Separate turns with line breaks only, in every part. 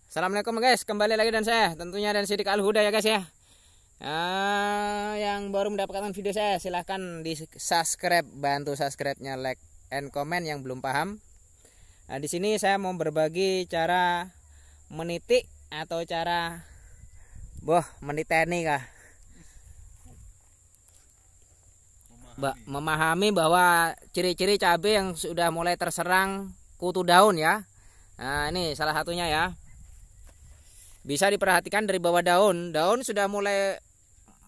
Assalamualaikum guys, kembali lagi dan saya tentunya dan Sidik Al-Huda ya guys ya. Yang baru mendapatkan video saya silahkan di subscribe, bantu subscribe-nya, like and comment yang belum paham. Nah, di sini saya mau berbagi cara menitik atau cara meniteni kah? Memahami bahwa ciri-ciri cabai yang sudah mulai terserang kutu daun ya. Nah, ini salah satunya ya. Bisa diperhatikan dari bawah daun. Daun sudah mulai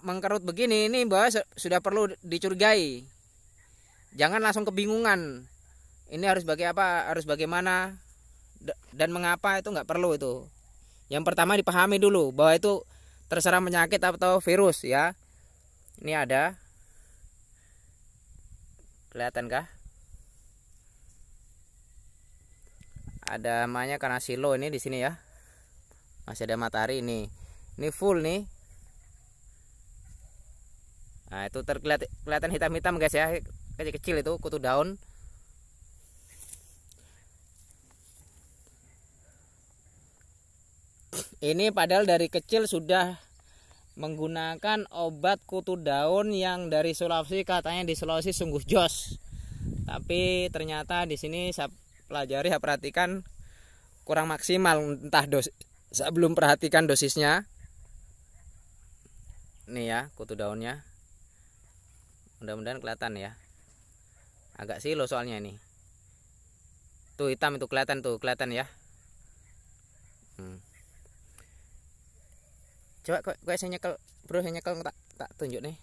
mengkerut begini, ini bahwa sudah perlu dicurigai. Jangan langsung kebingungan. Ini harus apa, harus bagaimana dan mengapa, itu nggak perlu itu. Yang pertama dipahami dulu bahwa itu terserang penyakit atau virus ya. Ini ada. Kelihatan kah? Ada namanya karena silo ini di sini ya. Masih ada matahari ini full nih. Nah, itu kelihatan hitam-hitam guys ya, kecil-kecil itu kutu daun. Ini padahal dari kecil sudah menggunakan obat kutu daun yang dari Sulawesi, katanya di Sulawesi sungguh jos. Tapi ternyata di sini saya pelajari, saya perhatikan kurang maksimal, entah saya belum perhatikan dosisnya. Nih ya kutu daunnya. Mudah-mudahan kelihatan ya. Agak silo soalnya ini. Tuh hitam itu kelihatan ya. Coba kok saya nyekel, bro, saya nyekel tak tunjuk nih.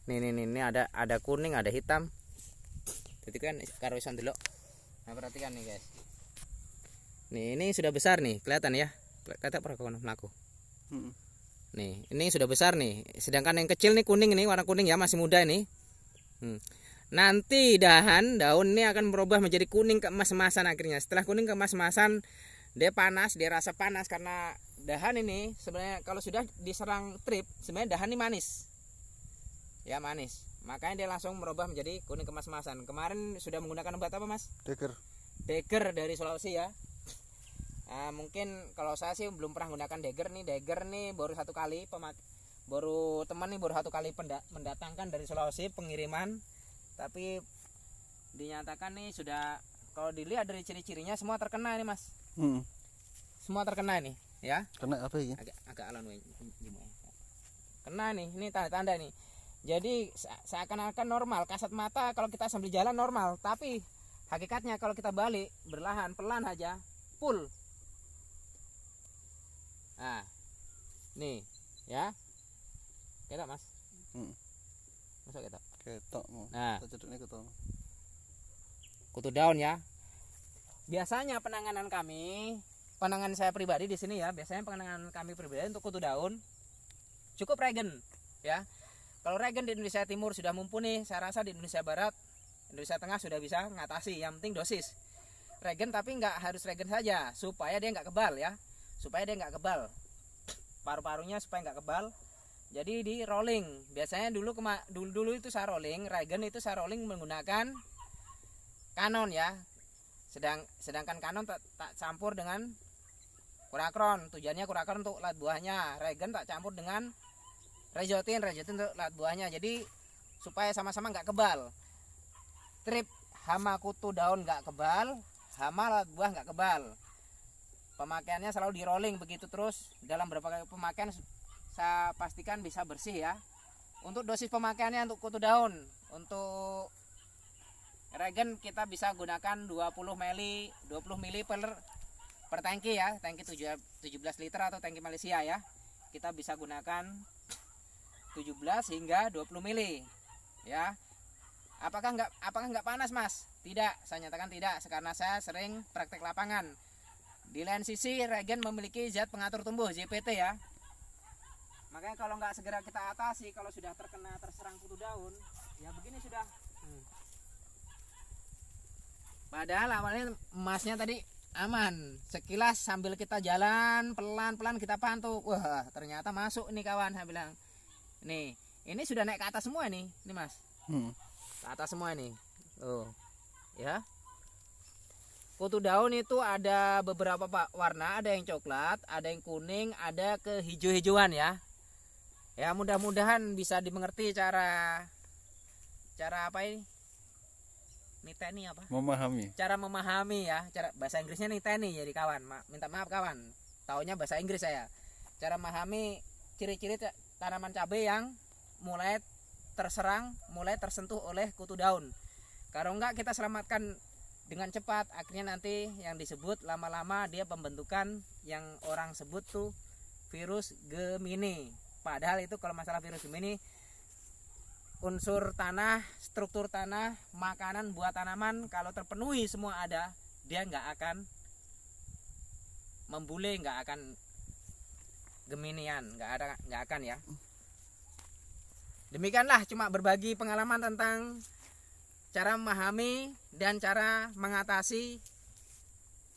Nih ada kuning, ada hitam. Jadi kan karo iso ndelok. Nah, perhatikan nih guys. Nih, ini sudah besar nih, kelihatan ya. Kata pernah kono mlaku. Nih, ini sudah besar nih. Sedangkan yang kecil nih kuning, ini warna kuning ya, masih muda ini. Nanti daun ini akan berubah menjadi kuning keemas-emasan akhirnya. Setelah kuning keemas-emasan, dia panas, dia rasa panas karena dahan ini sebenarnya kalau sudah diserang trip, sebenarnya dahan ini manis. Ya, manis. Makanya dia langsung merubah menjadi kuning keemas-emasan. Kemarin sudah menggunakan obat apa, Mas? Deger dari Sulawesi ya. Mungkin kalau saya sih belum pernah menggunakan Deger nih baru satu kali teman nih baru satu kali mendatangkan dari Sulawesi pengiriman, tapi dinyatakan nih sudah, kalau dilihat dari ciri-cirinya semua terkena ini Mas. Semua terkena ini ya. Kena apa ya? Agak alon kena nih, ini tanda-tanda nih. Jadi seakan-akan normal, kasat mata kalau kita sambil jalan normal, tapi hakikatnya kalau kita balik berlahan pelan aja full. Nah, nih ya, ketok Mas. Masuk ketok. Nah, kutu daun ya. Biasanya penanganan saya pribadi di sini ya, biasanya penanganan kami pribadi untuk kutu daun cukup regen ya. Kalau regen di Indonesia Timur sudah mumpuni, saya rasa di Indonesia Barat, Indonesia Tengah sudah bisa mengatasi. Yang penting dosis regen, tapi nggak harus regen saja, supaya dia nggak kebal ya, paru-parunya supaya nggak kebal. Jadi di rolling, biasanya dulu itu saya rolling regen, itu saya rolling menggunakan kanon ya. Sedangkan kanon tak campur dengan kurakron, tujuannya kurakron untuk lat buahnya, regen tak campur dengan rejotin untuk lat buahnya, jadi supaya sama-sama nggak kebal. Trip hama kutu daun nggak kebal, hama lat buah nggak kebal. Pemakaiannya selalu di rolling begitu terus. Dalam beberapa kali pemakaian saya pastikan bisa bersih ya. Untuk dosis pemakaiannya untuk kutu daun, untuk regen kita bisa gunakan 20 mili per tangki ya, tangki 17 liter atau tangki Malaysia ya. Kita bisa gunakan 17 hingga 20 mili ya. Apakah nggak panas Mas? Tidak, saya nyatakan tidak, karena saya sering praktek lapangan. Di lain sisi regen memiliki zat pengatur tumbuh ZPT ya. Makanya kalau nggak segera kita atasi, kalau sudah terserang kutu daun ya begini sudah. Padahal awalnya emasnya tadi aman, sekilas sambil kita jalan pelan-pelan kita pantau, wah ternyata masuk nih kawan, saya bilang. Nih, ini sudah naik ke atas semua nih Mas. Ke atas semua nih. Oh. Ya. kutu daun itu ada beberapa warna, ada yang coklat, ada yang kuning, ada kehijau-hijauan ya. Ya mudah-mudahan bisa dimengerti cara apa ini? Niteni apa?
Memahami.
Cara memahami ya. Cara bahasa Inggrisnya niteni jadi kawan. Minta maaf kawan. Taunya bahasa Inggris saya. Cara memahami ciri-ciri tanaman cabai yang mulai terserang, mulai tersentuh oleh kutu daun. Kalau enggak kita selamatkan dengan cepat, akhirnya nanti yang disebut lama-lama dia pembentukan yang orang sebut tuh virus Gemini. Padahal itu kalau masalah virus Gemini, unsur tanah, struktur tanah, makanan buat tanaman kalau terpenuhi semua ada, dia nggak akan membule, nggak akan Geminian, nggak akan ya. Demikianlah cuma berbagi pengalaman tentang cara memahami dan cara mengatasi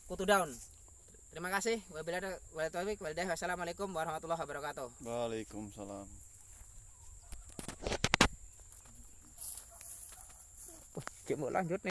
kutu daun. Terima kasih. Wassalamualaikum warahmatullahi wabarakatuh.
Waalaikumsalam.
Oke, mau lanjut nih.